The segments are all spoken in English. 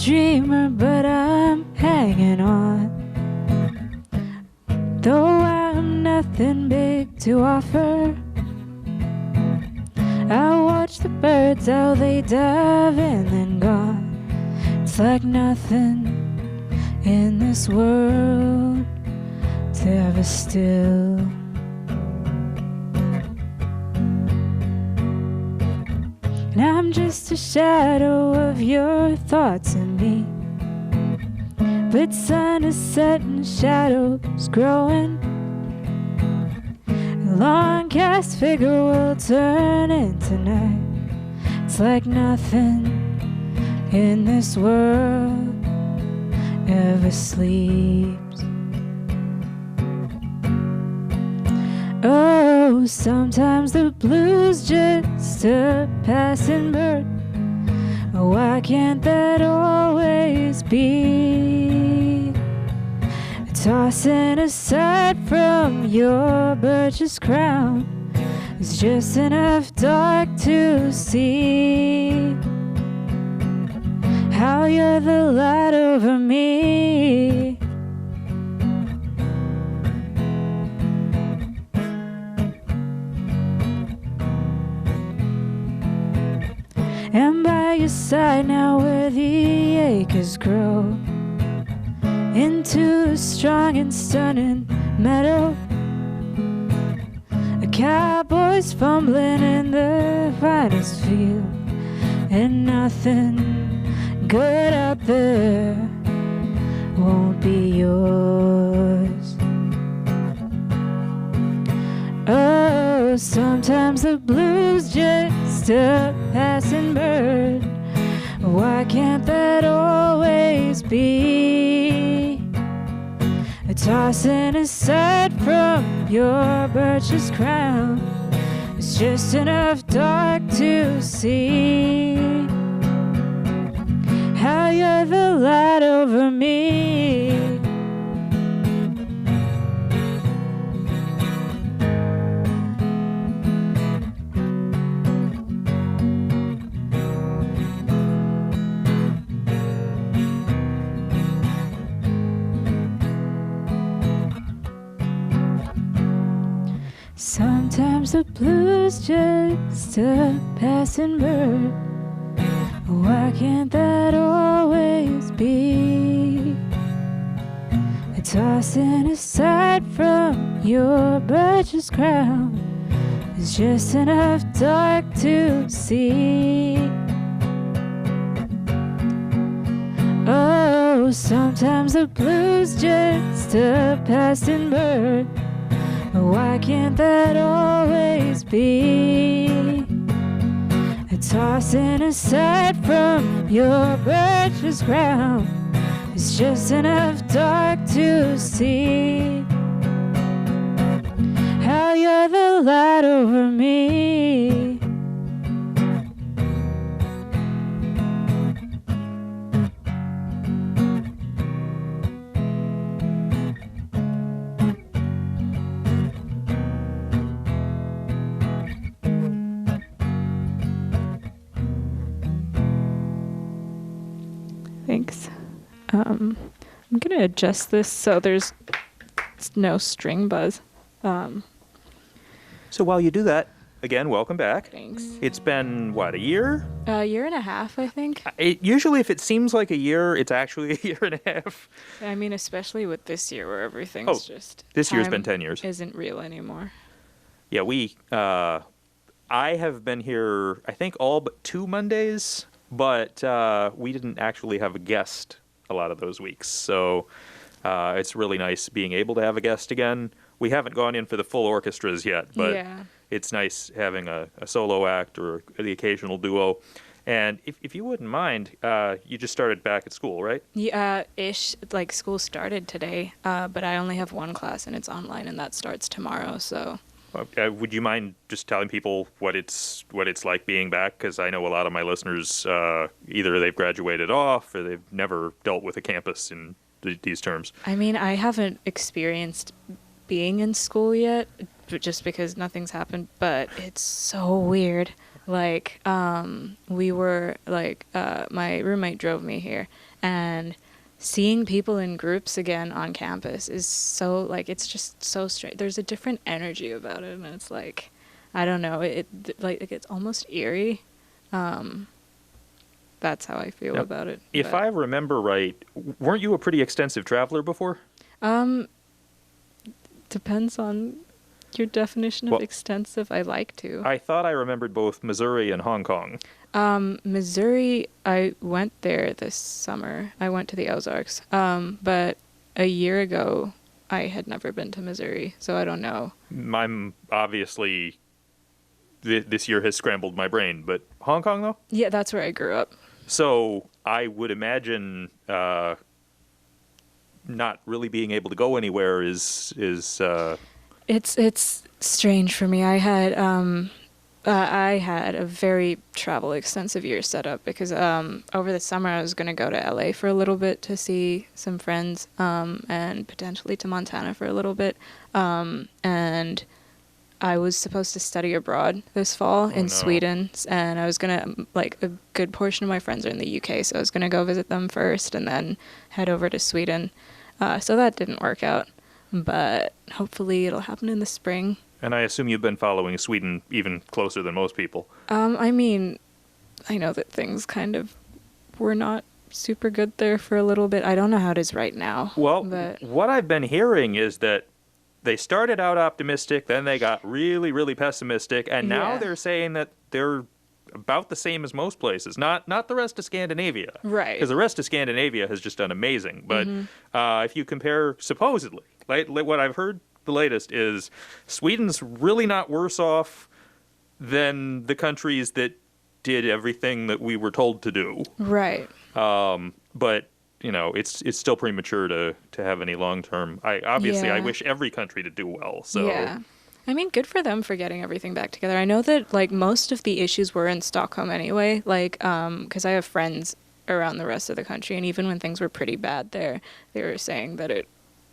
dreamer, but I'm hanging on. Though I'm nothing big to offer, I watch the birds, how they dive and then gone. It's like nothing in this world is ever still. And I'm just a shadow of your thoughts and me. But sun is setting, shadows growing. A long cast figure will turn into night. It's like nothing in this world ever sleeps. Oh, sometimes the blues just a passing bird. Why can't that always be? Tossing aside from your birch's crown is just enough dark to see how you're the light over me. And by your side now where the acres grow into a strong and stunning meadow, a cowboy's fumbling in the finest field, and nothing good out there won't be yours. Oh, sometimes the blues just a passing bird. Why can't that always be? Tossing aside from your birch's crown is just enough dark to see how you're the light over me. Sometimes the blues just a passing bird. Why can't that always be? Tossing aside from your birch's crown is just enough dark to see. Oh, sometimes the blues just a passing bird. Why can't that always be? Tossing aside from your birch's crown is just enough dark to see how you're the light over me. Thanks. I'm going to adjust this so there's no string buzz. So while you do that, again, welcome back. Thanks. It's been, what, a year? A year and a half, I think. Usually if it seems like a year, it's actually a year and a half. I mean, especially with this year where everything's just... This year's been 10 years. Isn't real anymore. Yeah, I have been here, I think, all but 2 Mondays, but we didn't actually have a guest a lot of those weeks. So it's really nice being able to have a guest again. We haven't gone in for the full orchestras yet, but yeah. It's nice having a solo act or the occasional duo. And if you wouldn't mind, you just started back at school, right? Yeah, ish. Like, school started today, but I only have one class, and it's online, and that starts tomorrow, so... Would you mind just telling people what it's like being back? Because I know a lot of my listeners, either they've graduated off or they've never dealt with a campus in these terms. I mean, I haven't experienced being in school yet, just because nothing's happened, but it's so weird. Like, we were, like, my roommate drove me here, And seeing people in groups again on campus is so, like, it's just so strange. There's a different energy about it, and it's like, I don't know, like it's almost eerie. That's how I feel Now, about it. If I remember right, weren't you a pretty extensive traveler before? Depends on your definition of Well, extensive. I like to. I thought I remembered both Missouri and Hong Kong. Missouri, I went there this summer. I went to the Ozarks. But a year ago, I had never been to Missouri, so I don't know. I'm obviously, this year has scrambled my brain, but Hong Kong, though? Yeah, that's where I grew up. So I would imagine not really being able to go anywhere is It's strange for me. I had a very travel extensive year set up because over the summer I was going to go to LA for a little bit to see some friends and potentially to Montana for a little bit. And I was supposed to study abroad this fall in Sweden, and I was going to, like, a good portion of my friends are in the UK, so I was going to go visit them first and then head over to Sweden. So that didn't work out, but hopefully it'll happen in the spring. And I assume you've been following Sweden even closer than most people. I mean, I know that things kind of were not super good there for a little bit. I don't know how it is right now. Well, but what I've been hearing is that they started out optimistic, then they got really, really pessimistic, and now Yeah. they're saying that they're about the same as most places. Not the rest of Scandinavia. Right. Because the rest of Scandinavia has just done amazing. But if you compare, supposedly, like what I've heard the latest is Sweden's really not worse off than the countries that did everything that we were told to do. right. But you know, it's still premature to have any long term. I Yeah. wish every country to do well. So Yeah. I mean, good for them for getting everything back together. I know that, like, most of the issues were in Stockholm anyway, like, because I have friends around the rest of the country, and even when things were pretty bad there, they were saying that it,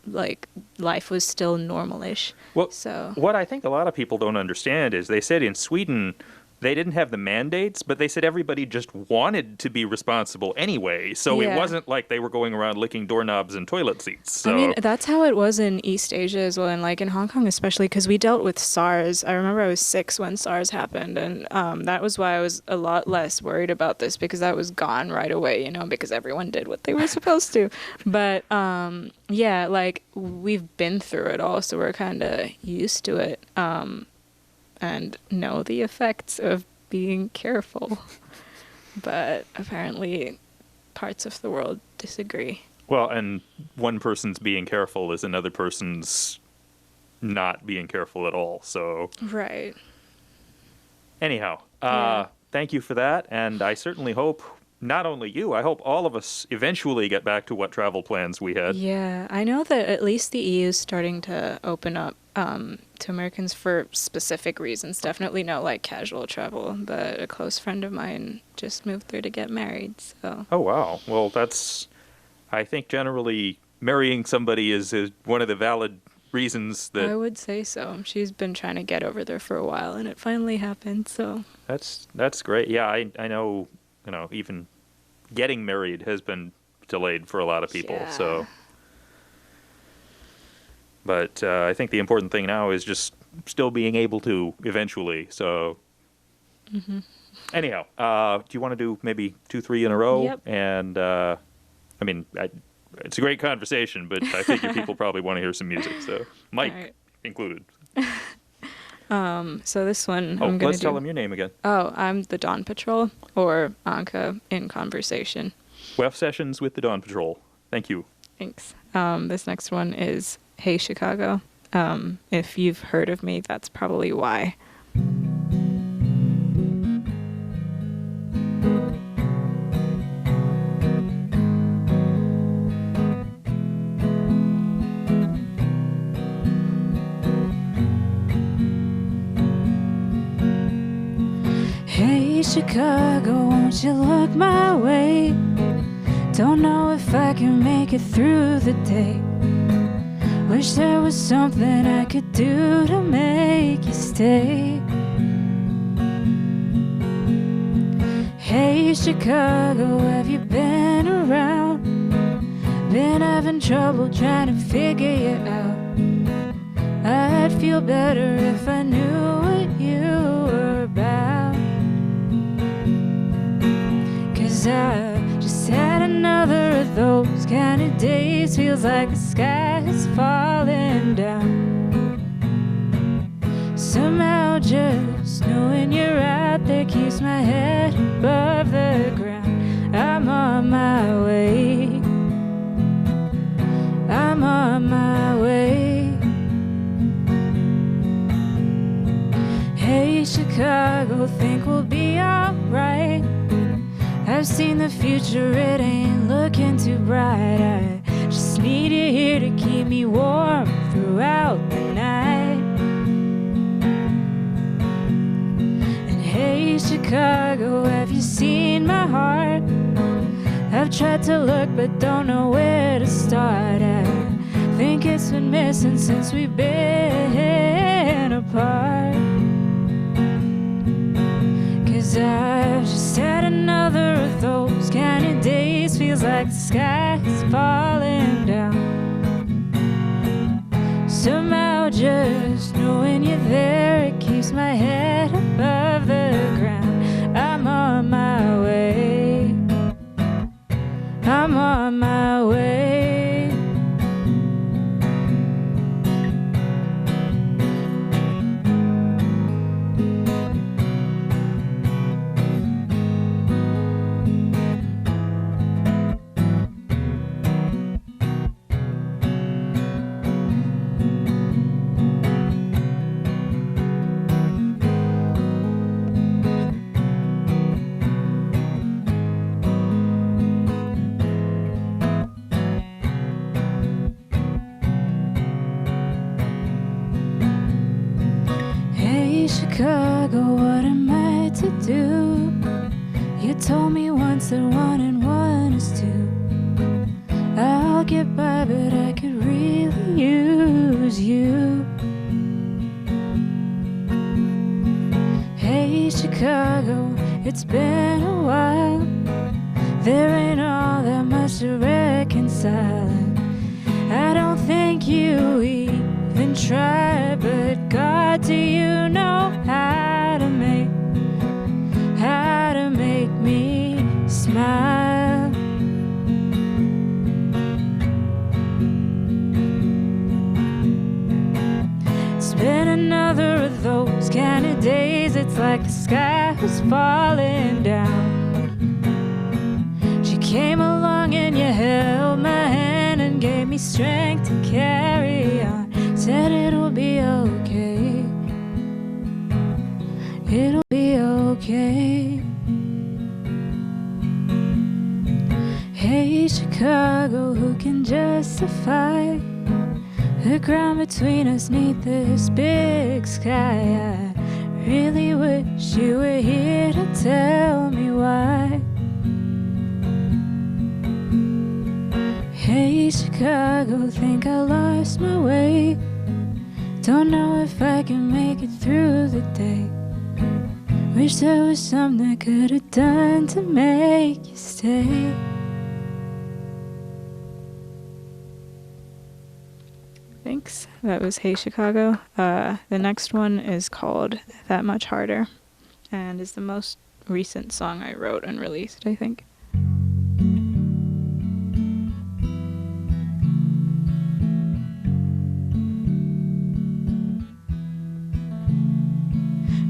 like, life was still normal-ish. well, So, what I think a lot of people don't understand is they said in Sweden they didn't have the mandates, but they said everybody just wanted to be responsible anyway. So it Yeah. wasn't like they were going around licking doorknobs and toilet seats. So I mean, that's how it was in East Asia as well, and, like, in Hong Kong especially, because we dealt with SARS. I remember I was 6 when SARS happened, and that was why I was a lot less worried about this, because that was gone right away, you know, because everyone did what they were supposed to. But, yeah, like, we've been through it all, so we're kind of used to it, and know the effects of being careful. But apparently parts of the world disagree. well, and one person's being careful is another person's not being careful at all. So Right. anyhow, Yeah. thank you for that, and I certainly hope not only you, I hope all of us eventually get back to what travel plans we had. Yeah, I know that at least the EU is starting to open up to Americans for specific reasons. Definitely no, like, casual travel, but a close friend of mine just moved there to get married, so. Oh wow. Well, that's I think generally marrying somebody is one of the valid reasons I that would say so. She's been trying to get over there for a while, and it finally happened, so. that's great. Yeah, I know, you know, even getting married has been delayed for a lot of people. Yeah. So but I think the important thing now is just still being able to eventually. So anyhow, do you want to do maybe 2, 3 in a row? Yep. And I mean, it's a great conversation, but I figure people probably want to hear some music. So Mike All right. included. So this one Oh, I'm gonna let's tell do. them your name again. Oh, I'm the Dawn Patrol, or Anka in conversation. WEFT Sessions with the Dawn Patrol. Thank you. Thanks. This next one is Hey Chicago. If you've heard of me, that's probably why. Hey Chicago, won't you look my way? Don't know if I can make it through the day. Wish there was something I could do to make you stay. Hey Chicago, have you been around? Been having trouble trying to figure you out. I'd feel better if I knew what you were about. 'Cause I just had another of those kind of days. Feels like the sky is falling down. Somehow just knowing you're out there keeps my head above the ground. I'm on my way. I'm on my way. Hey Chicago, think we'll be alright. I've seen the future, it ain't looking too bright. I just need you here to keep me warm throughout the night. And hey Chicago, have you seen my heart? I've tried to look but don't know where to start. I think it's been missing since we've been apart. 'Cause I've just had another of those kind of days. Feels like the sky is falling down. Somehow just knowing you're there, it keeps my head above the ground. I'm on my way. I'm on my way. Chicago, what am I to do? You told me once that 1 and 1 is 2. I'll get by, but I could really use you. Hey Chicago, it's been a while. There ain't all that much to reconcile. I don't think you even tried, but God, do you know how to make me smile? It's been another of those kind of days. It's like the sky was falling down. She came along and you held my hand and gave me strength to carry on. Said it'll be okay. It'll be okay. Hey Chicago, who can justify the ground between us neath this big sky? I really wish you were here to tell me why. Hey Chicago, think I lost my way. Don't know if I can make it through the day. Wish there was something I could have done to make you stay. Thanks. That was Hey Chicago. The next one is called That Much Harder and is the most recent song I wrote and released, I think.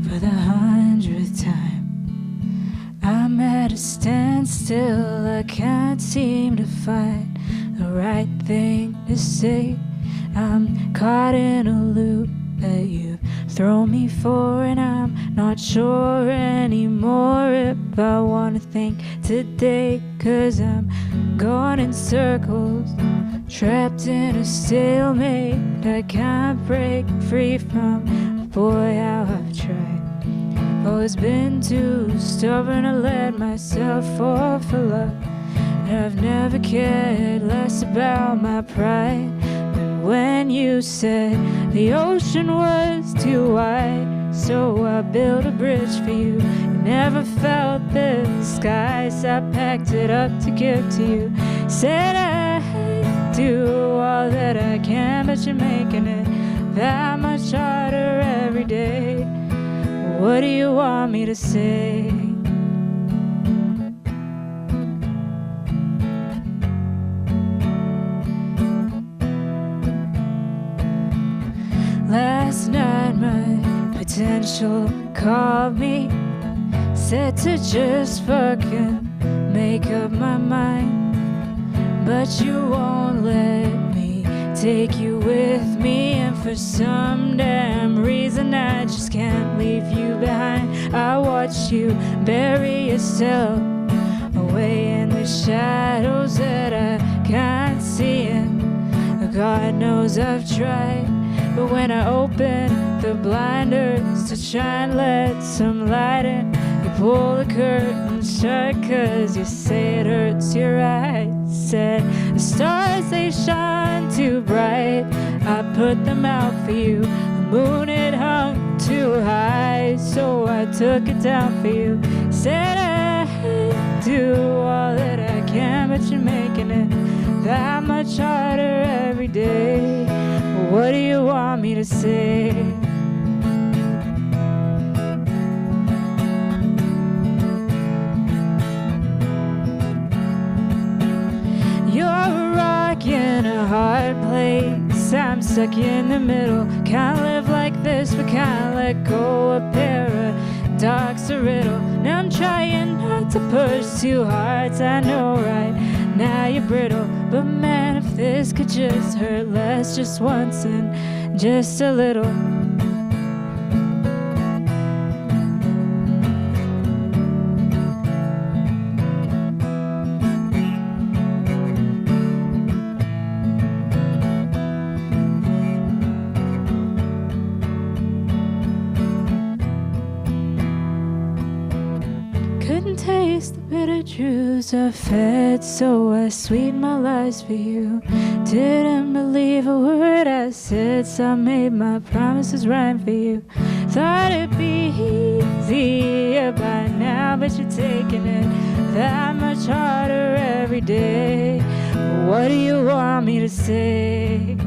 For the 100th time, I'm at a standstill. I can't seem to find the right thing to say. I'm caught in a loop that you've thrown me for, and I'm not sure anymore if I wanna think today. 'Cause I'm going in circles, trapped in a stalemate. I can't break free from, boy, how I've tried. Always been too stubborn to let myself fall for love. And I've never cared less about my pride than when you said the ocean was too wide. so I built a bridge for you. You never felt the sky, so I packed it up to give to you. Said I do all that I can, but you're making it that much harder every day. What do you want me to say? Last night my potential called me, said to just fucking make up my mind, but you won't let me take you with me, and for some damn reason I just can't leave you behind. I watch you bury yourself away in the shadows that I can't see, and God knows I've tried. But when I open the blinders to try and let some light in, you pull the curtain shut, 'cause you say it hurts your eyes. Said the stars, they shine too bright, I put them out for you. The moon, it hung too high, so I took it down for you. Said I do all that I can, but you're making it that much harder every day. What do you want me to say? You're a rock in a hard place, I'm stuck in the middle. Can't live like this, but can't let go. A paradox, a riddle. Now I'm trying not to push too hard, I know right now you're brittle. But man, if this could just hurt less, just once and just a little. Couldn't taste the bitter truths I fed, so I sweetened my lies for you. Didn't believe a word I said, so I made my promises rhyme for you. Thought it'd be easier by now, but you're taking it that much harder every day. What do you want me to say?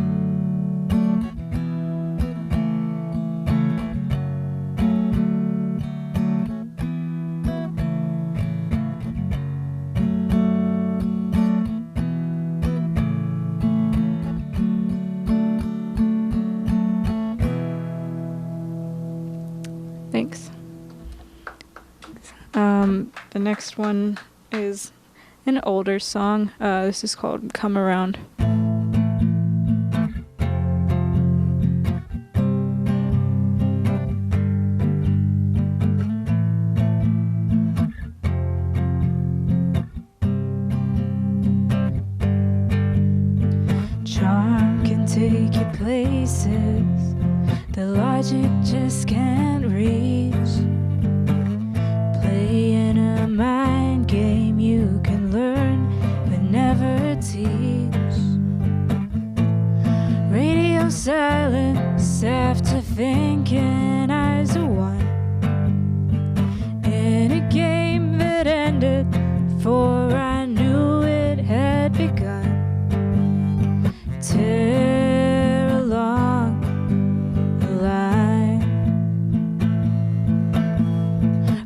Thanks. The next one is an older song. This is called Come Around. Charm can take you places the logic just can't reach. Playing a mind game you can learn but never teach. Radio silence after thinking eyes are one. In a game that ended before I knew it had begun. Tear along the line.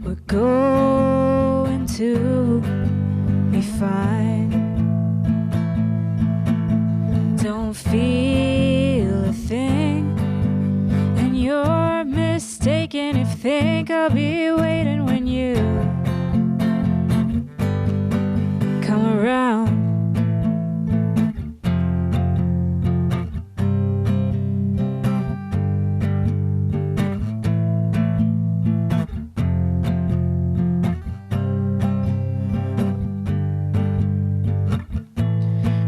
We're going to be fine. Don't feel a thing, and you're mistaken if you think I'll be waiting when you come around.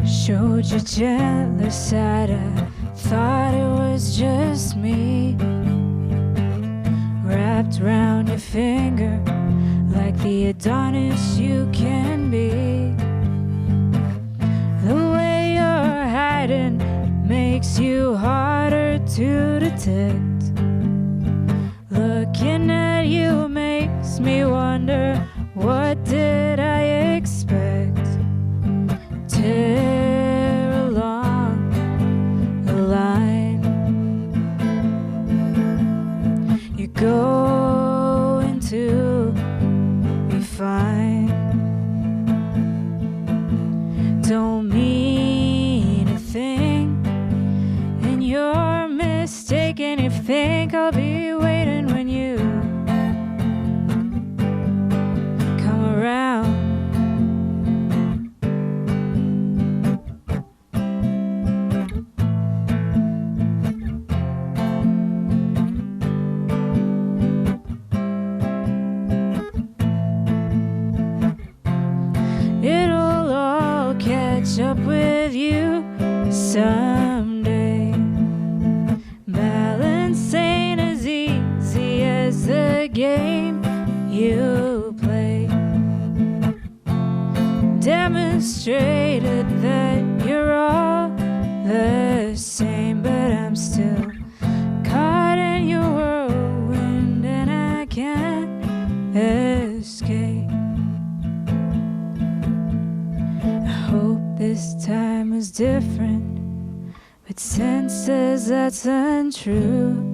Showed your gentler side, I thought it was just me. Wrapped round your finger like the Adonis you can be. The way you're hiding makes you harder to detect. Look think I'll be waiting when you come around. It'll all catch up with you someday. Balance ain't as easy as the game you play. Demonstrated that you're all the same, but I'm still caught in your whirlwind and I can't escape. I hope this time was different, but sense says that's untrue.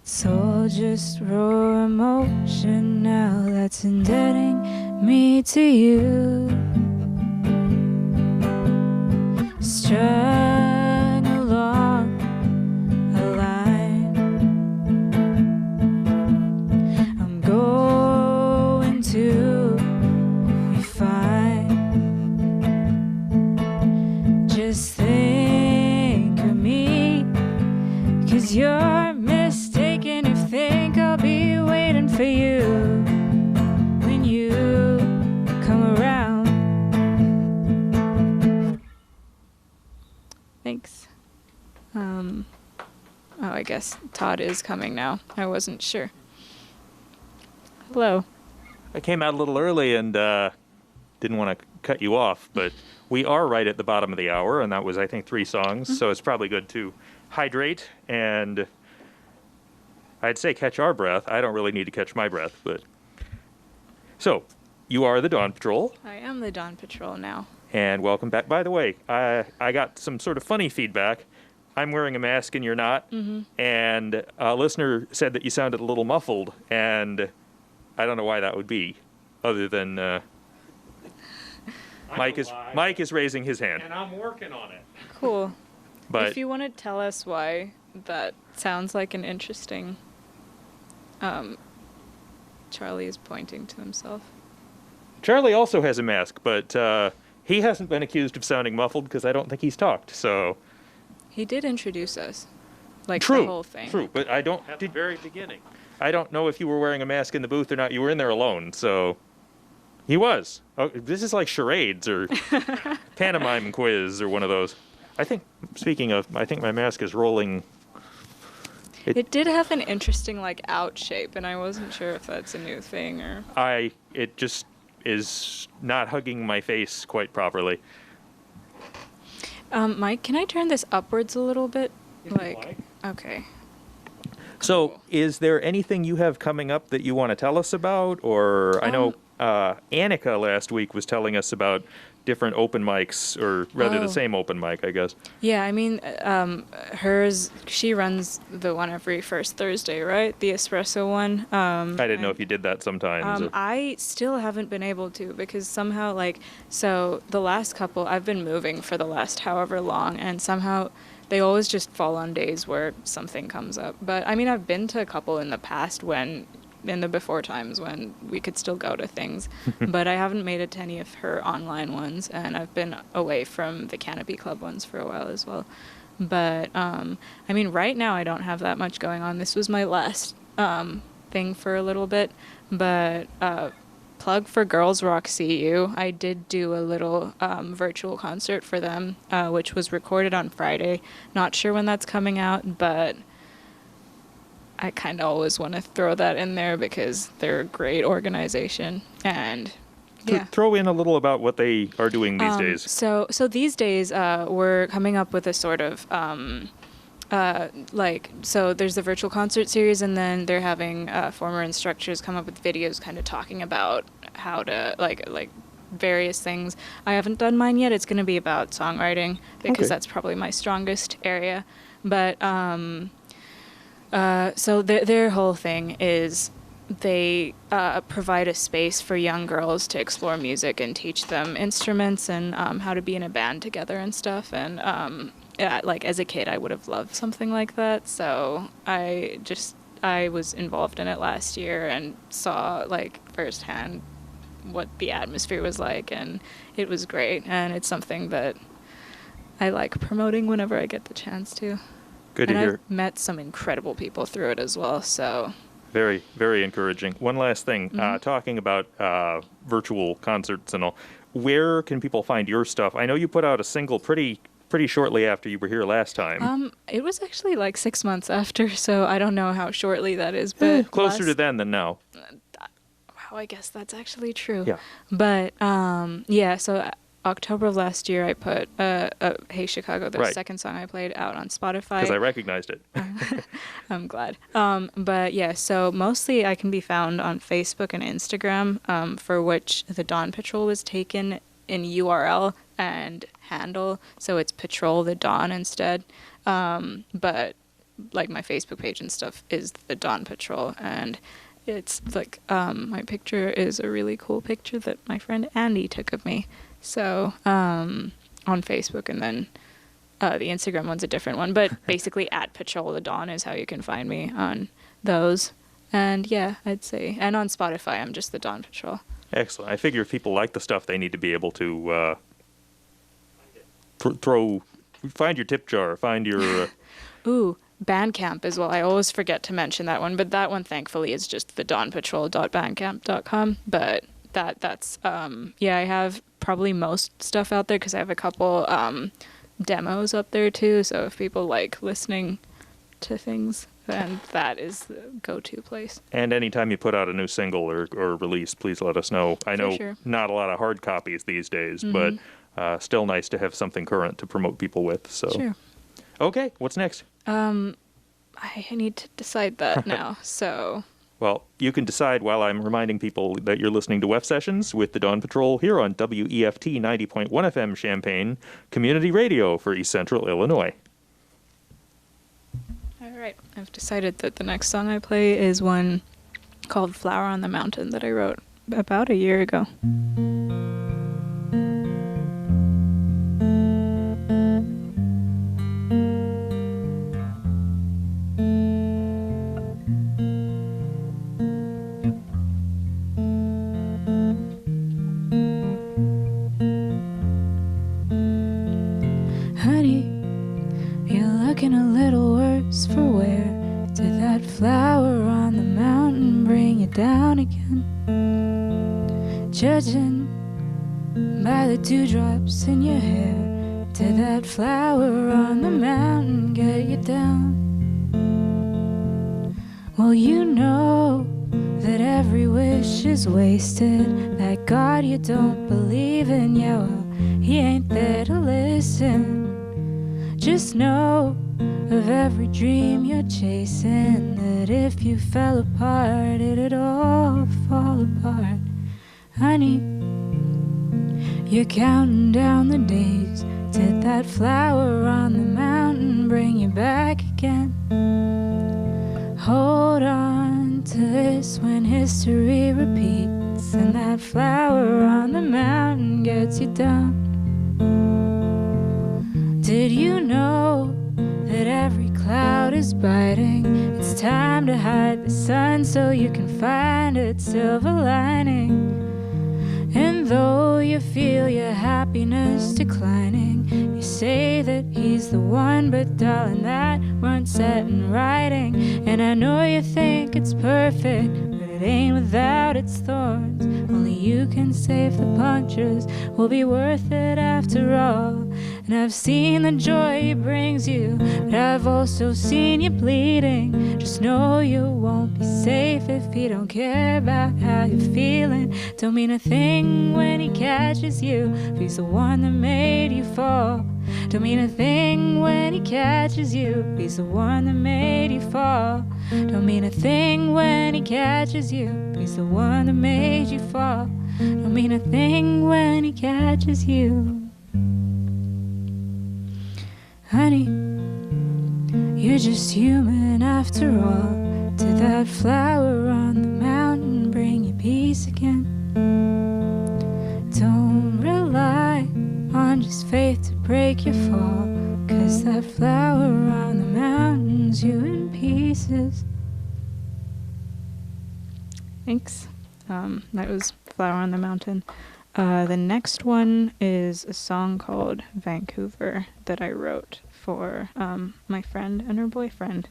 It's all just raw emotion now that's indebting me to you. Strung along a line, I'm going to be fine. Just think of me, 'cause you're mistaken if you think I'll be waiting for you when you come around. Thanks. Oh, I guess Todd is coming now. I wasn't sure. Hello. I came out a little early and didn't want to cut you off, but we are right at the bottom of the hour, and that was, I think, 3 songs, so it's probably good to hydrate, and I'd say catch our breath. I don't really need to catch my breath, but... So, you are the Dawn Patrol. I am the Dawn Patrol now. And welcome back. By the way, I got some sort of funny feedback. I'm wearing a mask and you're not, and a listener said that you sounded a little muffled, and I don't know why that would be, other than Mike is raising his hand. And I'm working on it. Cool. But if you want to tell us why that sounds like an interesting... Charlie is pointing to himself. Charlie also has a mask, but he hasn't been accused of sounding muffled because I don't think he's talked, so... He did introduce us. Like True, the whole thing. True, but I don't... At the very beginning. I don't know if you were wearing a mask in the booth or not. You were in there alone, so... He was. Oh, this is like charades or pantomime quiz or one of those. I think, speaking of, I think my mask is rolling... It did have an interesting, like, out shape, and I wasn't sure if that's a new thing or... It just is not hugging my face quite properly. Mike, can I turn this upwards a little bit? If you like. Okay. So, Cool. is there anything you have coming up that you want to tell us about? Or I know Annika last week was telling us about different open mics, or rather the same open mic, I guess. Yeah, I mean, she runs the one every first Thursday, right? The espresso one. I didn't know if you did that sometimes. or- I still haven't been able to because somehow, so the last couple, I've been moving for the last however long, and somehow they always just fall on days where something comes up. But, I mean, I've been to a couple in the past in the before times when we could still go to things, but I haven't made it to any of her online ones, and I've been away from the Canopy Club ones for a while as well. But, I mean, right now I don't have that much going on. This was my last thing for a little bit, but plug for Girls Rock CU. I did do a little virtual concert for them, which was recorded on Friday. Not sure when that's coming out, but I kind of always want to throw that in there because they're a great organization. And yeah. Throw in a little about what they are doing these days. So these days we're coming up with a sort of so there's the virtual concert series, and then they're having former instructors come up with videos kind of talking about how to like various things. I haven't done mine yet. It's going to be about songwriting because that's probably my strongest area. But so their whole thing is they provide a space for young girls to explore music and teach them instruments and how to be in a band together and stuff. And like as a kid, I would have loved something like that. So I was involved in it last year and saw like firsthand what the atmosphere was like, and it was great. And it's something that I like promoting whenever I get the chance to. Good to and hear. I've met some incredible people through it as well. So Very, very encouraging. One last thing, talking about virtual concerts and all, where can people find your stuff? I know you put out a single pretty shortly after you were here last time. it was actually like 6 months after, so I don't know how shortly that is, but Closer to then than now. Wow, I guess that's actually true. Yeah. But yeah, so October of last year, I put "Hey Chicago," the Right. second song I played, out on Spotify. Because I recognized it. I'm glad. But yeah, so mostly I can be found on Facebook and Instagram, for which the Dawn Patrol was taken in URL and handle, so it's Patrol the Dawn instead. But like my Facebook page and stuff is the Dawn Patrol, and it's like my picture is a really cool picture that my friend Andy took of me. So on Facebook, and then the Instagram one's a different one, but basically at Patrol the Dawn is how you can find me on those. And yeah, I'd say, and on Spotify, I'm just the Dawn Patrol. Excellent. I figure if people like the stuff, they need to be able to find your tip jar, find your... Ooh, Bandcamp as well. I always forget to mention that one, but that one thankfully is just the dawnpatrol.bandcamp.com. But that's yeah, I have probably most stuff out there because I have a couple demos up there too. So if people like listening to things, then that is the go-to place. And anytime you put out a new single or release, please let us know. I know sure. not a lot of hard copies these days, but still nice to have something current to promote people with. So. Sure. Okay, what's next? I need to decide that now. So. Well, you can decide while I'm reminding people that you're listening to WEFT Sessions with the Dawn Patrol here on WEFT 90.1 FM Champaign, community radio for East Central Illinois. All right. I've decided that the next song I play is one called Flower on the Mountain that I wrote about a year ago. Honey, you're looking a little worse for wear. Did that flower on the mountain bring you down again? Judging by the dewdrops in your hair, did that flower on the mountain get you down? Well, you know that every wish is wasted, that God you don't believe in, yeah, well, he ain't there to listen. Just know of every dream you're chasing, that if you fell apart, it'd all fall apart. Honey, you're counting down the days. Did that flower on the mountain bring you back again? Hold on to this when history repeats and that flower on the mountain gets you down. Did you know that every cloud is biting? It's time to hide the sun so you can find its silver lining. And though you feel your happiness declining, you say that he's the one, but darling, that weren't set in writing. And I know you think it's perfect, but it ain't without its thorns. Only you can save the punctures, will be worth it after all. And I've seen the joy he brings you, but I've also seen you bleeding. Just know you won't be safe if he don't care about how you're feeling. Don't mean a thing when he catches you, if he's the one that made you fall. Don't mean a thing when he catches you, if he's the one that made you fall. Don't mean a thing when he catches you, if he's the one that made you fall. Don't mean a thing when he catches you. Honey, you're just human after all. Did that flower on the mountain bring you peace again? Don't rely on just faith to break your fall, 'cause that flower on the mountains, you in pieces. Thanks. That was Flower on the Mountain. The next one is a song called Vancouver that I wrote for my friend and her boyfriend.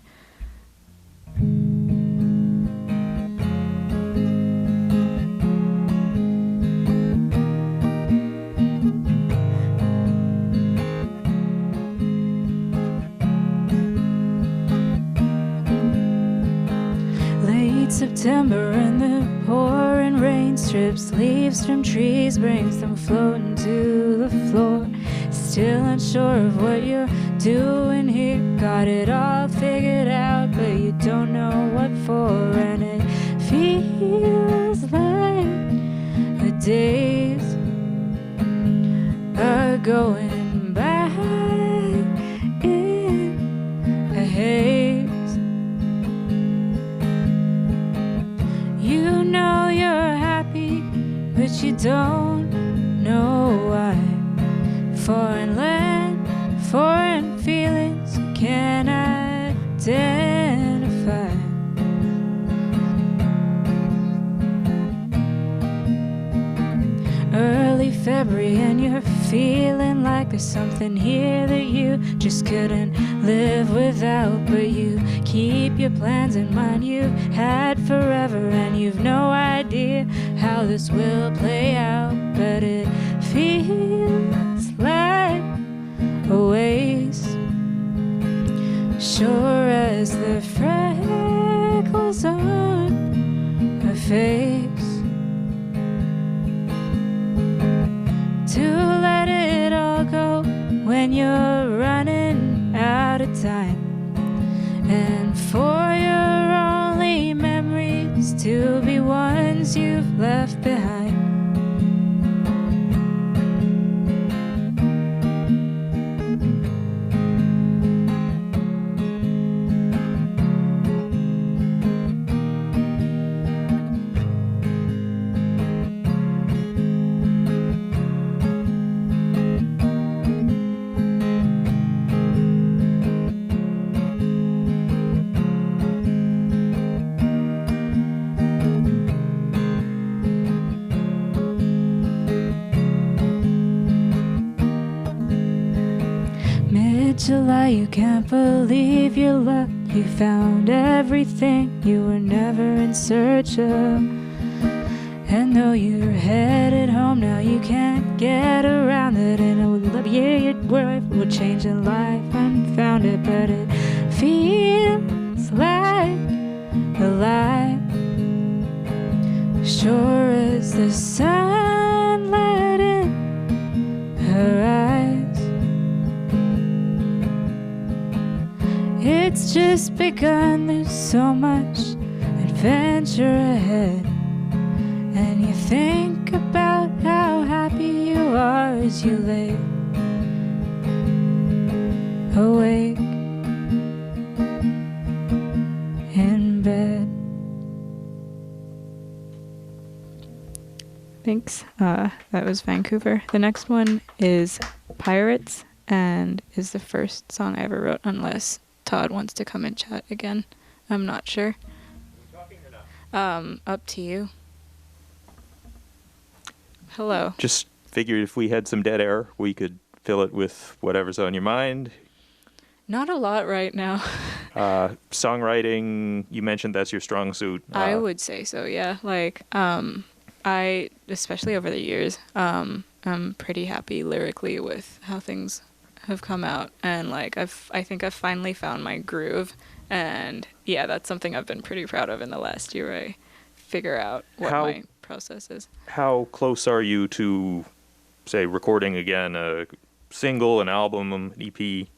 Late September and the pouring rain strips leaves from trees, brings them floating to the floor. Still unsure of what you're doing here. Got it all figured out, but you don't know what for. And it feels like the days are going by in a haze. You know you're happy, but you don't know why. Foreign land, foreign feelings you can't identify. Early February and you're feeling like there's something here that you just couldn't live without. But you keep your plans in mind you've had forever, and you've no idea how this will play out. But it feels like a waste, sure as the freckles on her face. To let it all go when you're running out of time, and for your only memories to be ones you've left behind. July, you can't believe your luck. You found everything you were never in search of. And though you're headed home now, you can't get around it. And it would, yeah, your life would change in life unfound it. But it feels like a lie, sure as the sunlight in her eyes. It's just begun, there's so much adventure ahead. And you think about how happy you are as you lay awake in bed. Thanks. That was Vancouver. The next one is Pirates, and is the first song I ever wrote, unless Todd wants to come and chat again. I'm not sure. Are we talking or not? Up to you. Hello. Just figured if we had some dead air, we could fill it with whatever's on your mind. Not a lot right now. Songwriting, you mentioned that's your strong suit. I would say so, yeah. Like, I, especially over the years, I'm pretty happy lyrically with how things have come out, and like I think I've finally found my groove, and yeah, that's something I've been pretty proud of in the last year. I figure out what my process is. How close are you to, say, recording again a single, an album, an EP?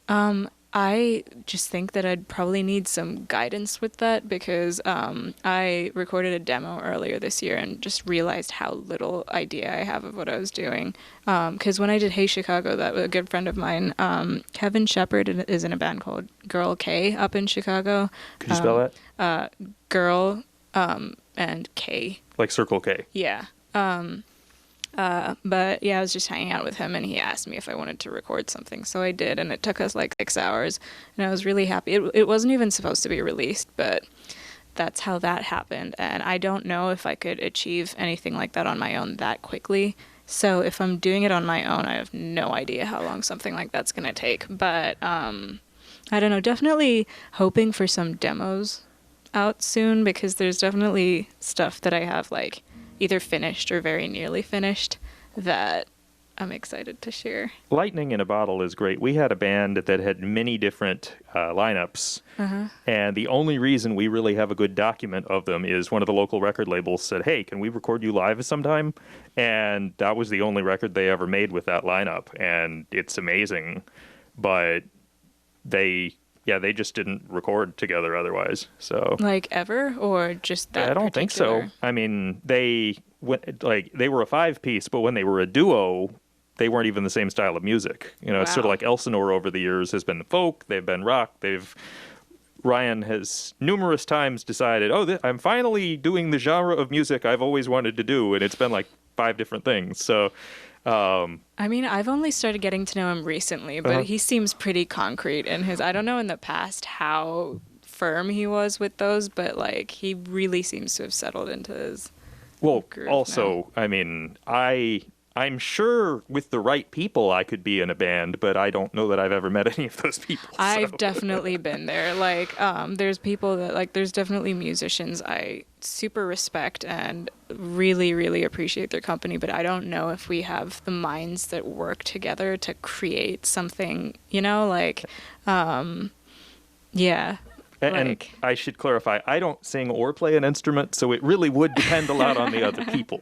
I just think that I'd probably need some guidance with that, because I recorded a demo earlier this year and just realized how little idea I have of what I was doing. Because when I did Hey Chicago, that was a good friend of mine, Kevin Shepard, is in a band called Girl K up in Chicago. Could you spell that? Girl and K. Like Circle K. Yeah. But yeah, I was just hanging out with him and he asked me if I wanted to record something. So I did, and it took us like 6 hours, and I was really happy. It wasn't even supposed to be released, but that's how that happened. And I don't know if I could achieve anything like that on my own that quickly. So if I'm doing it on my own, I have no idea how long something like that's going to take. But I don't know, definitely hoping for some demos out soon, because there's definitely stuff that I have like either finished or very nearly finished that I'm excited to share. Lightning in a Bottle is great. We had a band that had many different lineups, and the only reason we really have a good document of them is one of the local record labels said, "Hey, can we record you live sometime?" And that was the only record they ever made with that lineup, and it's amazing. But they just didn't record together otherwise. So Like ever, or just that? I don't think so. I mean, they were a 5-piece, but when they were a duo, they weren't even the same style of music. You know, It's sort of like Elsinore over the years has been folk, they've been rock, Ryan has numerous times decided, I'm finally doing the genre of music I've always wanted to do, and it's been like 5 different things. So I mean, I've only started getting to know him recently, but he seems pretty concrete in his. I don't know in the past how firm he was with those, but like he really seems to have settled into his. Well, groove also, now. I mean, I'm sure with the right people I could be in a band, but I don't know that I've ever met any of those people. I've definitely been there. Like, there's people that like. There's definitely musicians I super respect and really, really appreciate their company, but I don't know if we have the minds that work together to create something. You know, like, yeah. And I should clarify, I don't sing or play an instrument, so it really would depend a lot on the other people.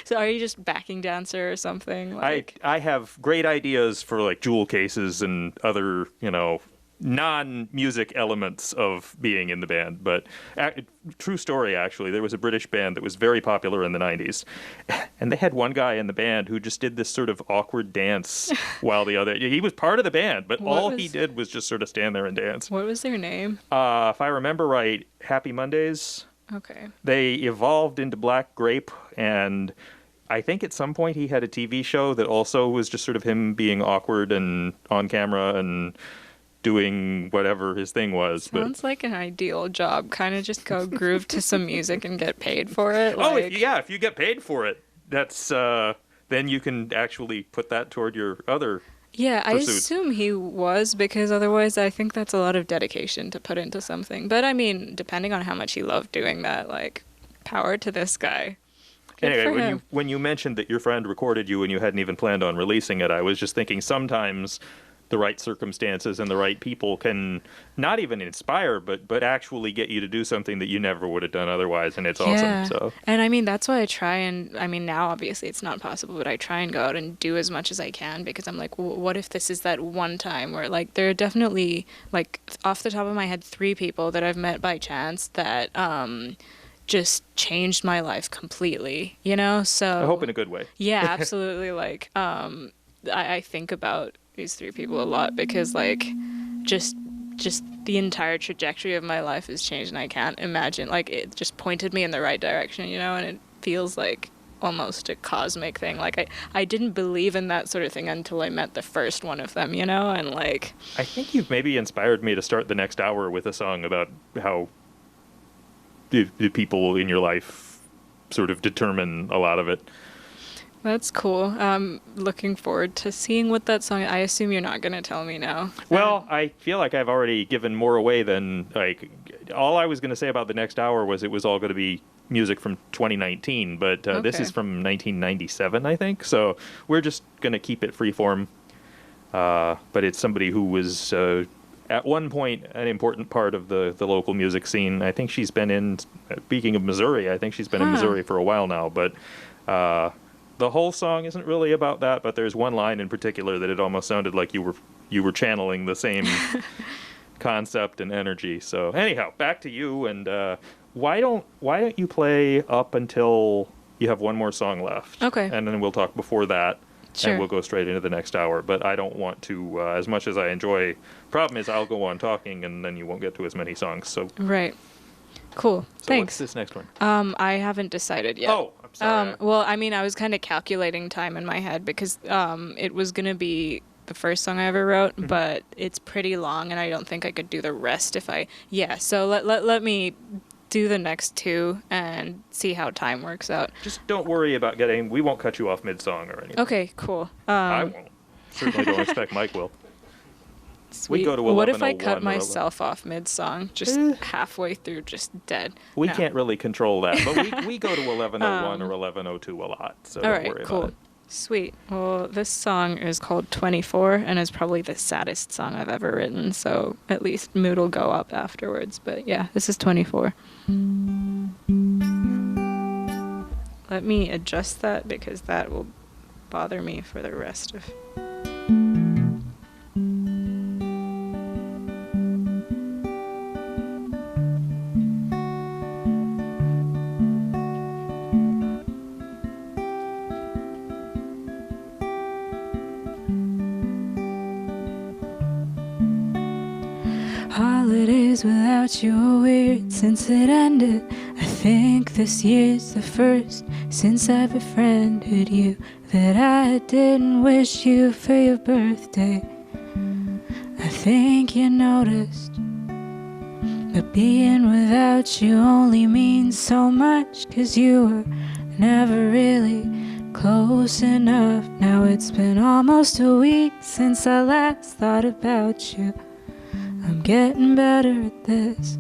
So are you just backing dancer or something? Like... I have great ideas for like jewel cases and other, non-music elements of being in the band. But true story, actually, there was a British band that was very popular in the 90s. And they had one guy in the band who just did this sort of awkward dance while he was part of the band, but he did was just sort of stand there and dance. What was their name? If I remember right, Happy Mondays. Okay. They evolved into Black Grape, and I think at some point he had a TV show that also was just sort of him being awkward and on camera and doing whatever his thing was. Sounds like an ideal job. Kind of just go groove to some music and get paid for it. If you get paid for it, that's then you can actually put that toward your other Yeah, I pursuits. assume he was, because otherwise I think that's a lot of dedication to put into something. But I mean, depending on how much he loved doing that, like, power to this guy. Good for Anyway, him. when you mentioned that your friend recorded you and you hadn't even planned on releasing it, I was just thinking sometimes the right circumstances and the right people can not even inspire, but actually get you to do something that you never would have done otherwise, and it's awesome. So, and I mean, that's why I try and, I mean, now obviously it's not possible, but I try and go out and do as much as I can, because I'm like, well, what if this is that one time where, like, there are definitely, like, off the top of my head, 3 people that I've met by chance that just changed my life completely, you know? So I hope in a good way. yeah, absolutely. Like, I think about these 3 people a lot, because like just the entire trajectory of my life has changed, and I can't imagine, like, it just pointed me in the right direction, you know, and it feels like almost a cosmic thing. Like I didn't believe in that sort of thing until I met the first one of them, you know, and like I think you've maybe inspired me to start the next hour with a song about how the people in your life sort of determine a lot of it. that's cool. Looking forward to seeing what that song. I assume you're not gonna tell me now. Well, I feel like I've already given more away than, like, all I was going to say about the next hour was it was all going to be music from 2019, but this Okay. is from 1997, I think. So we're just going to keep it freeform. But it's somebody who was at one point an important part of the local music scene. I think she's been in, speaking of Missouri, I think she's been in Missouri for a while now, but the whole song isn't really about that, but there's one line in particular that it almost sounded like you were channeling the same concept and energy. So anyhow, back to you, and why don't you play up until you have one more song left? Okay. And then we'll talk before that. Sure. And we'll go straight into the next hour. But I don't want to, as much as I enjoy, problem is I'll go on talking and then you won't get to as many songs. So Right. Cool. So Thanks. what's this next one? I haven't decided yet. Oh, I'm sorry. Well, I mean, I was kind of calculating time in my head because it was gonna be the first song I ever wrote, but it's pretty long, and I don't think I could do the rest if I. Yeah. So let me do the next two and see how time works out. Just don't worry about getting. We won't cut you off mid-song or anything. Okay. Cool. I won't. Certainly don't expect Mike will. Sweet. We go to What if I 11:01 cut or myself off mid-song, just halfway through, just dead? We No. can't really control that, but we go to 11:01 or 11:02 a lot, so All don't right, worry cool. about it. Sweet. Well, this song is called 24 and is probably the saddest song I've ever written, so at least mood will go up afterwards. But yeah, this is 24. Let me adjust that because that will bother me for the rest of... Holidays without you are weird since it ended. I think this year's the first since I befriended you that I didn't wish you for your birthday. I think you noticed, but being without you only means so much, 'cause you were never really close enough. Now it's been almost a week since I last thought about you. I'm getting better at this.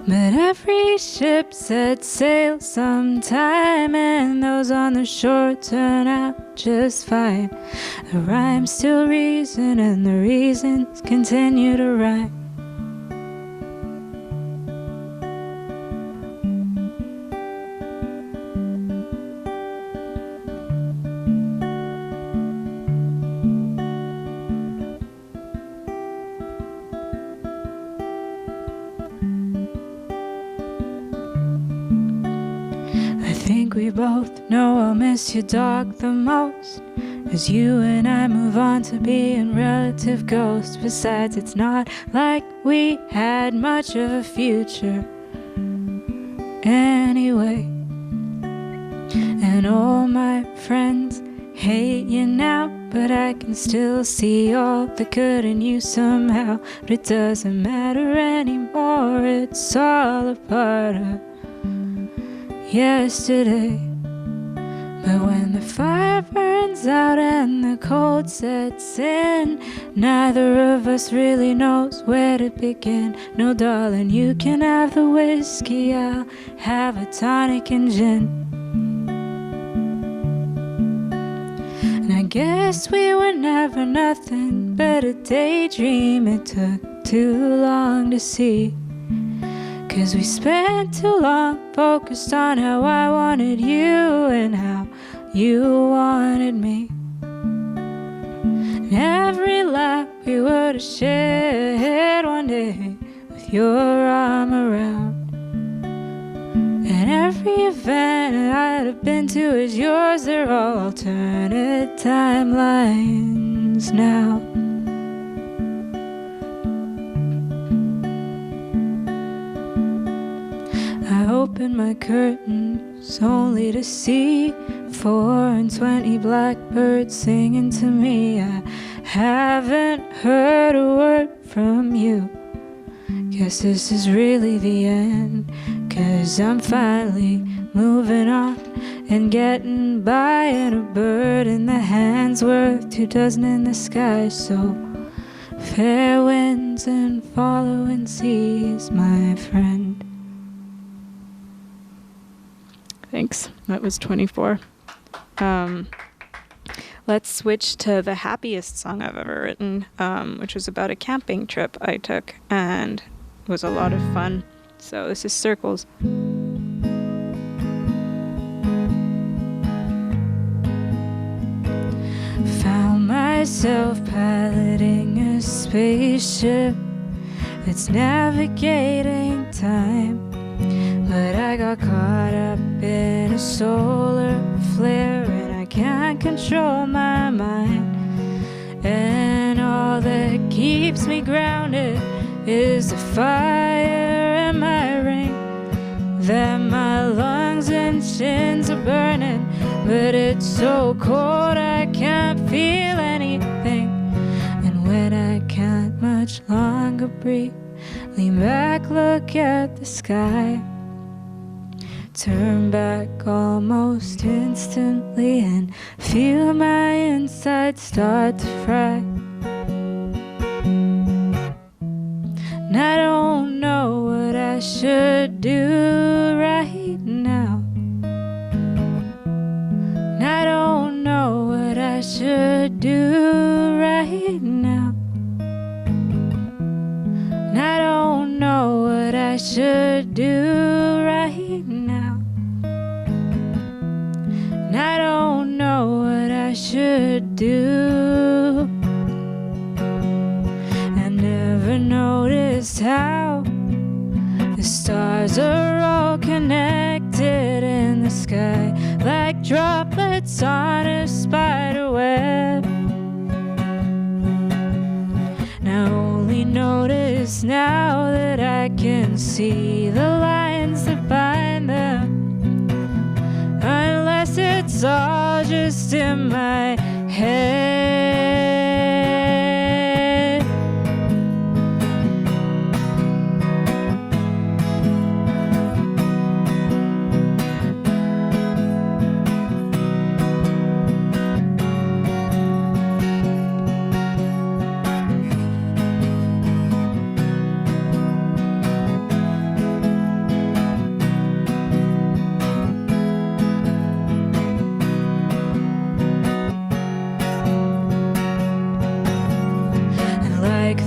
But every ship sets sail sometime, and those on the shore turn out just fine. The rhymes still reason, and the reasons continue to rhyme. I think we both know I'll miss your dog the most, as you and I move on to being relative ghosts. Besides, it's not like we had much of a future anyway. And all my friends hate you now, but I can still see all the good in you somehow. But it doesn't matter anymore, it's all a part of yesterday. But when the fire burns out and the cold sets in, neither of us really knows where to begin. No, darling, you can have the whiskey, I'll have a tonic and gin. And I guess we were never nothing but a daydream it took too long to see. 'Cause we spent too long focused on how I wanted you and how you wanted me. And every laugh we would have shared one day with your arm around. And every event I'd have been to is yours. They're all alternate timelines now. I open my curtains only to see 4 and 20 blackbirds singing to me. I haven't heard a word from you. Guess this is really the end, 'cause I'm finally moving on and getting by, and a bird in the hand's worth 2 dozen in the sky. So fair winds and following seas, my friend. Thanks. That was 24. Let's switch to the happiest song I've ever written, which was about a camping trip I took, and it was a lot of fun. So this is Circles. Found myself piloting a spaceship that's navigating time. But I got caught up in a solar flare, and I can't control my mind. And all that keeps me grounded is the fire in my that my lungs and shins are burning, but it's so cold I can't feel anything. And when I can't much longer breathe, lean back, look at the sky, turn back almost instantly, and feel my insides start to fry. And I don't know what I should do right now. And I don't know what I should do right now. And I don't know what I should do right now. And I don't know what I should do. I never noticed how the stars are all connected in the sky, like droplets on a spider web. And I only notice now that I can see the lines that bind them, unless it's all just in my head.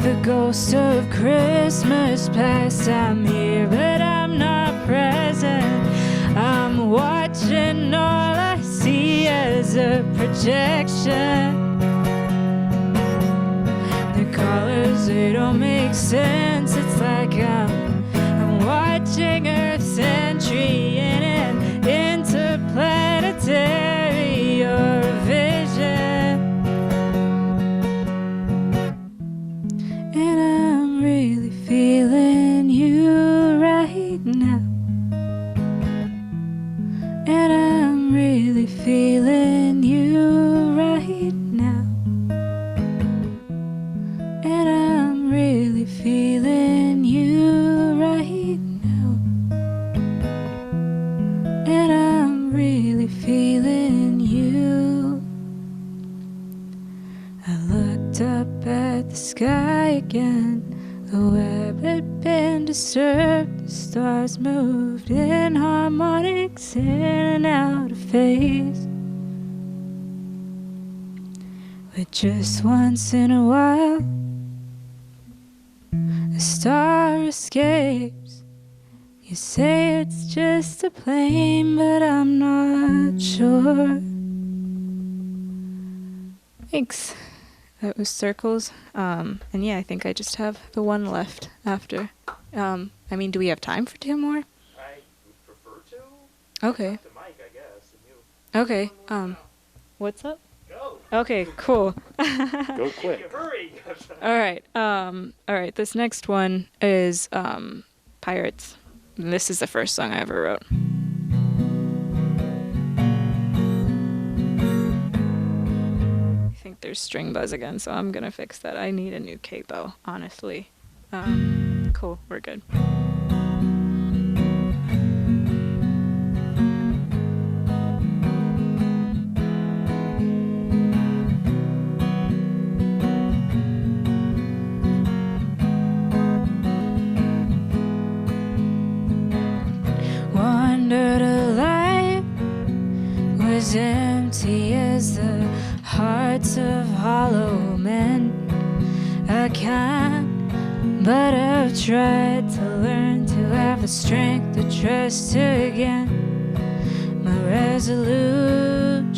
The ghost of Christmas past, I'm here but I'm not present. I'm watching, all I see is a projection. The colors, they don't make sense. It's like I'm watching Earth's entry in an interplanetary Eurovision. And I'm really feeling you right now. And I'm really feeling you right now. And I'm really feeling you right now. And I'm really feeling you. I looked up at the sky again. The web had been disturbed. The stars moved in harmonics, in and out of phase. But just once in a while, a star escapes. You say it's just a plane, but I'm not sure. Thanks. That was Circles. And yeah, I think I just have the one left after. I mean, do we have time for two more? I would prefer to. Okay. To Mike, I guess. And you. Okay. What's up? Go. Okay, cool. Go quick. Hurry. All right. This next one is Pirates. And this is the first song I ever wrote. I think there's string buzz again, so I'm gonna fix that. I need a new capo, honestly. Cool, we're good. Wandered alive, was empty as the hearts of hollow men. I can't, but I've tried to learn to have the strength to trust again. My resolution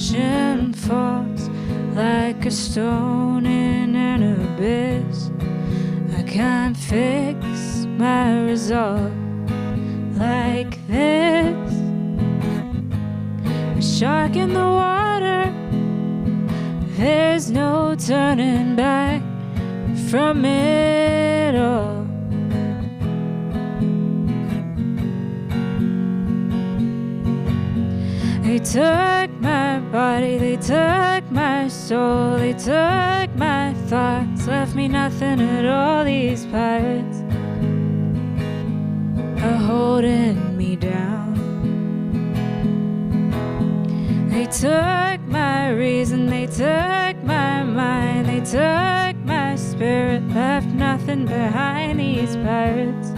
falls like a stone in an abyss. I can't fix my resolve like this. A shark in the water, there's no turning back from it all. They took my body, they took my soul, they took my thoughts, left me nothing at all. These pirates are holding me down. They took my reason, they took my mind, they took my spirit, left nothing behind. These pirates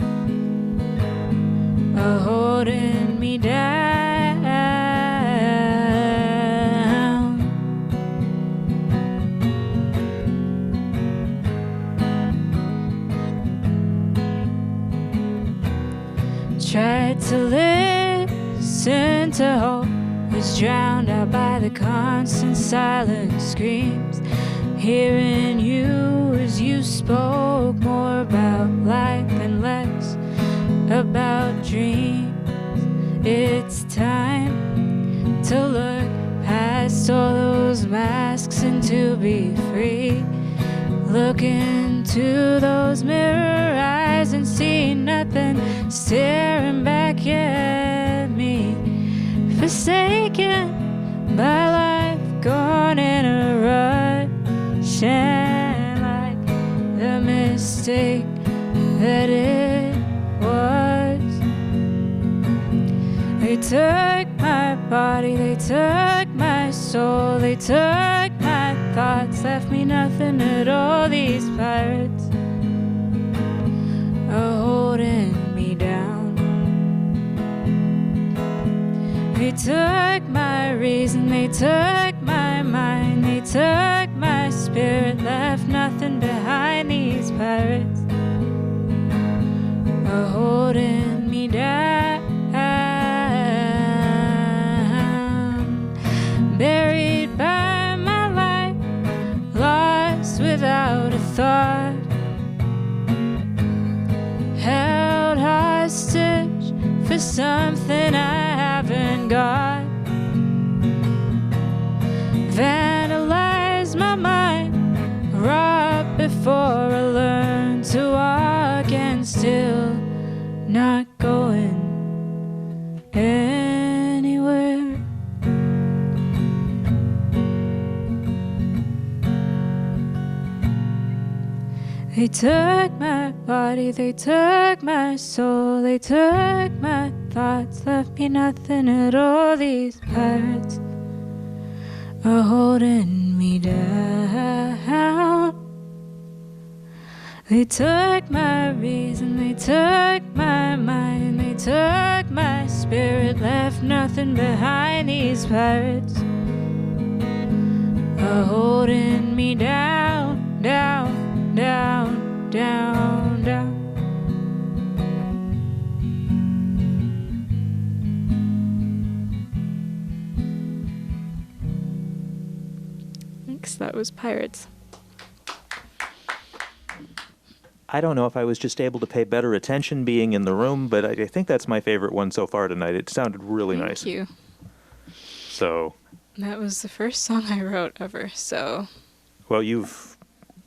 are holding me down. Tried to listen to hope, was drowned out by the constant silent screams. Hearing you as you spoke more about life and less about dreams. It's time to look past all those masks and to be free. Look into those mirror eyes and see nothing staring back at me. Forsaken by life, gone in a rush, and like the mistake that it was. They took my body, they took my soul, they took my thoughts, left me nothing at all. These pirates are holding me down. They took my reason, they took my mind, they took my spirit, left nothing behind. These pirates are holding me down. Buried by my life, lost without a thought, held hostage for something I haven't got. Vandalized my mind, robbed before I learned to walk, and still not going anywhere. They took my body, they took my soul, they took my thoughts, left me nothing at all. These pirates are holding me down. They took my reason, they took my mind, they took my spirit, left nothing behind. These pirates are holding me down, down, down, down, down. Thanks, that was Pirates. I don't know if I was just able to pay better attention being in the room, but I think that's my favorite one so far tonight. It sounded really nice. Thank you. So, That was the first song I wrote ever, so well, you've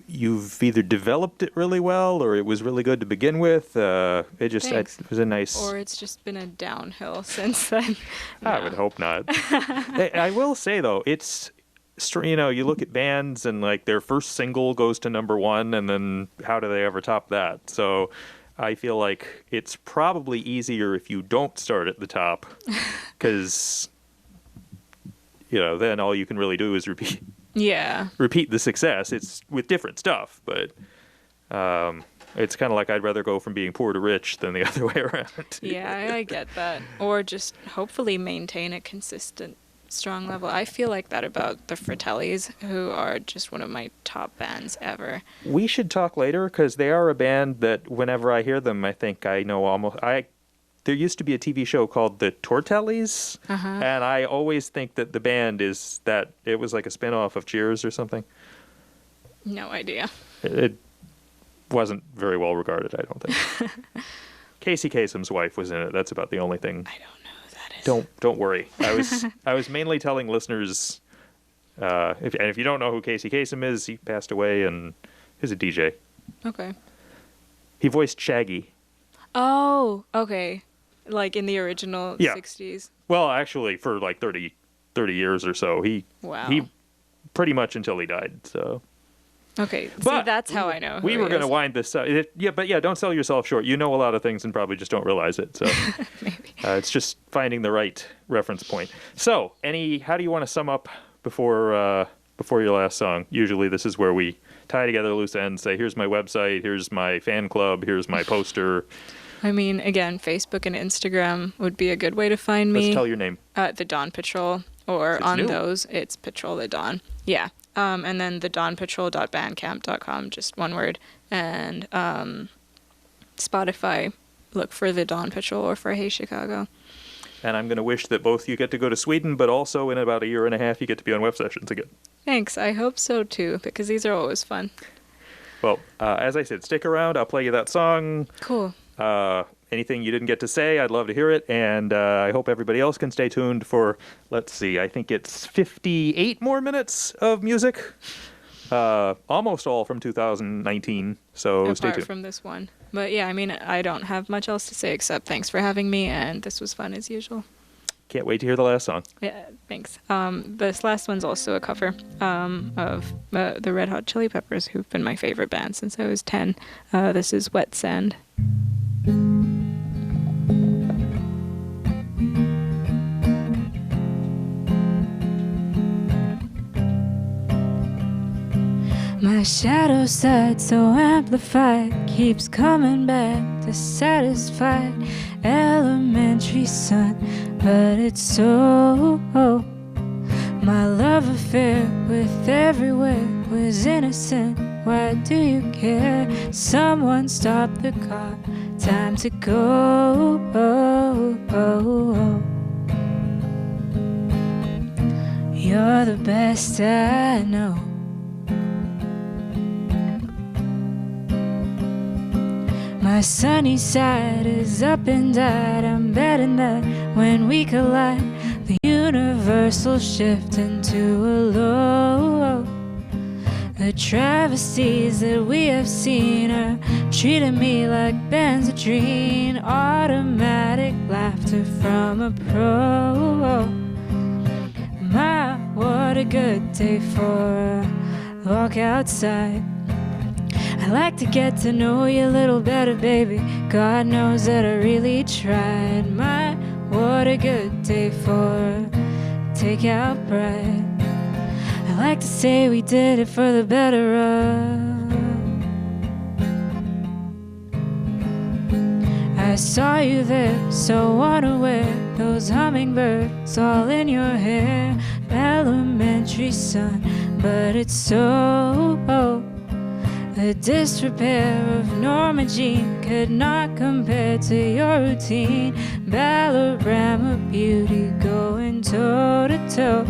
either developed it really well, or it was really good to begin with. It was a nice. Or it's just been a downhill since then. I would hope not. I will say though, it's you look at bands and like their first single goes to #1, and then how do they ever top that? So I feel like it's probably easier if you don't start at the top, because then all you can really do is repeat the success. It's with different stuff, but it's kind of like I'd rather go from being poor to rich than the other way around. Yeah, I get that. Or just hopefully maintain a consistent, strong level. I feel like that about the Fratellis, who are just one of my top bands ever. We should talk later, because they are a band that whenever I hear them, I think I know almost. There used to be a TV show called The Tortellis, and I always think that the band is that it was like a spin-off of Cheers or something. No idea. It wasn't very well regarded, I don't think. Casey Kasem's wife was in it. That's about the only thing. I don't know who that is. Don't worry. I was mainly telling listeners, if you don't know who Casey Kasem is, he passed away and he's a DJ. Okay. He voiced Shaggy. Oh, okay. Like in the original Yeah. 60s? Well, actually, for like 30 years or so, he pretty much until he died. So. Okay, But see, that's how I know. We who were he going to is. wind this up. But don't sell yourself short. You know a lot of things and probably just don't realize it. So Maybe. it's just finding the right reference point. So, how do you want to sum up before your last song? Usually, this is where we tie together loose ends. Say, here's my website. Here's my fan club. Here's my poster. I mean, again, Facebook and Instagram would be a good way to find me. Let's tell your name. The Dawn Patrol, or It's on new. those, it's Patrol the Dawn. Yeah. And then thedawnpatrol.bandcamp.com, just one word. And Spotify, look for the Dawn Patrol or for Hey Chicago. And I'm going to wish that both you get to go to Sweden, but also in about a year and a half, you get to be on Web Sessions again. Thanks. I hope so too, because these are always fun. Well, as I said, stick around. I'll play you that song. Cool. Anything you didn't get to say, I'd love to hear it. And I hope everybody else can stay tuned for, let's see, I think it's 58 more minutes of music. Almost all from 2019. So stay Apart tuned. from this one. But yeah, I mean, I don't have much else to say except thanks for having me, and this was fun as usual. Can't wait to hear the last song. Yeah, thanks. This last one's also a cover of the Red Hot Chili Peppers, who've been my favorite band since I was 10. This is Wet Sand. My shadow side so amplified keeps coming back to satisfied elementary sun, but it's so my love affair with everywhere was innocent. Why do you care? Someone stop the car, time to go. You're the best I know. My sunny side is up and died. I'm betting that when we collide, the universal shift into a low. The travesties that we have seen are treating me like Benzedrine. Automatic laughter from a pro. My, what a good day for a walk outside. I like to get to know you a little better, baby. God knows that I really tried. My, what a good day for takeout bride. I like to say we did it for the better of. I saw you there, so unaware. Those hummingbirds all in your hair. Elementary sun, but it's so. The disrepair of Norma Jean could not compare to your routine. Ballerama beauty going toe to toe.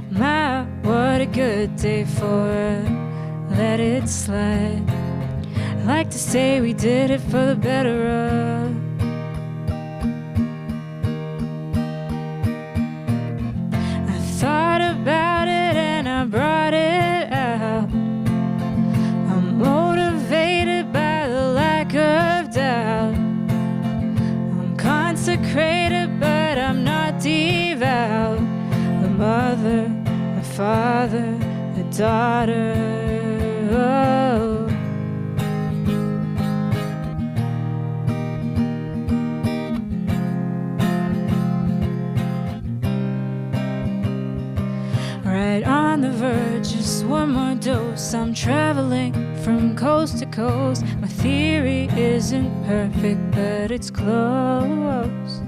My, what a good day for let it slide. I like to say we did it for the better of. I thought about it and I brought it out. Motivated by the lack of doubt. I'm consecrated, but I'm not devout. The mother, the father, the daughter. Oh. Right on the verge, just one more dose. I'm traveling from coast to coast. My theory isn't perfect, but it's close.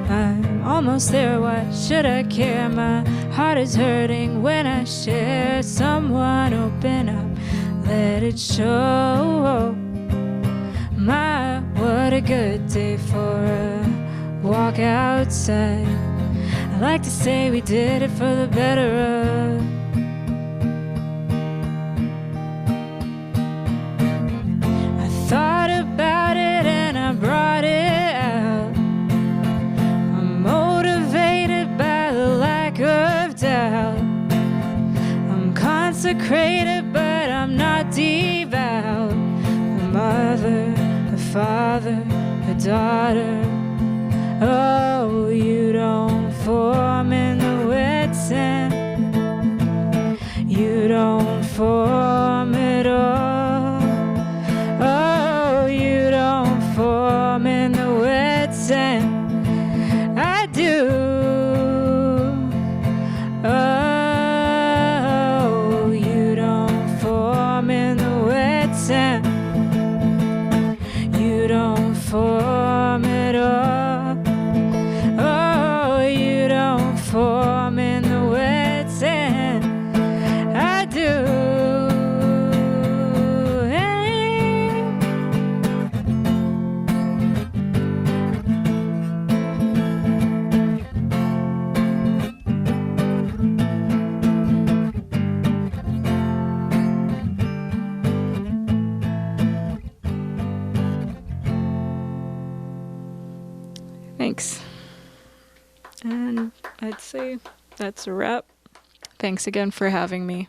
I'm almost there, why should I care? My heart is hurting when I share. Someone open up, let it show. My, what a good day for a walk outside. I like to say we did it for the better of. I thought about it and I brought it out. I'm motivated by the lack of doubt. I'm consecrated, but I'm not devout. The mother, the father, the daughter. Oh, you don't form in the wet sand. You don't form at all. Oh, you don't form in the wet sand. I do. Oh, you don't form in the wet sand. You don't form at all. Oh, you don't form in the wet sand. I do. Hey. Thanks. And I'd say that's a wrap. Thanks again for having me.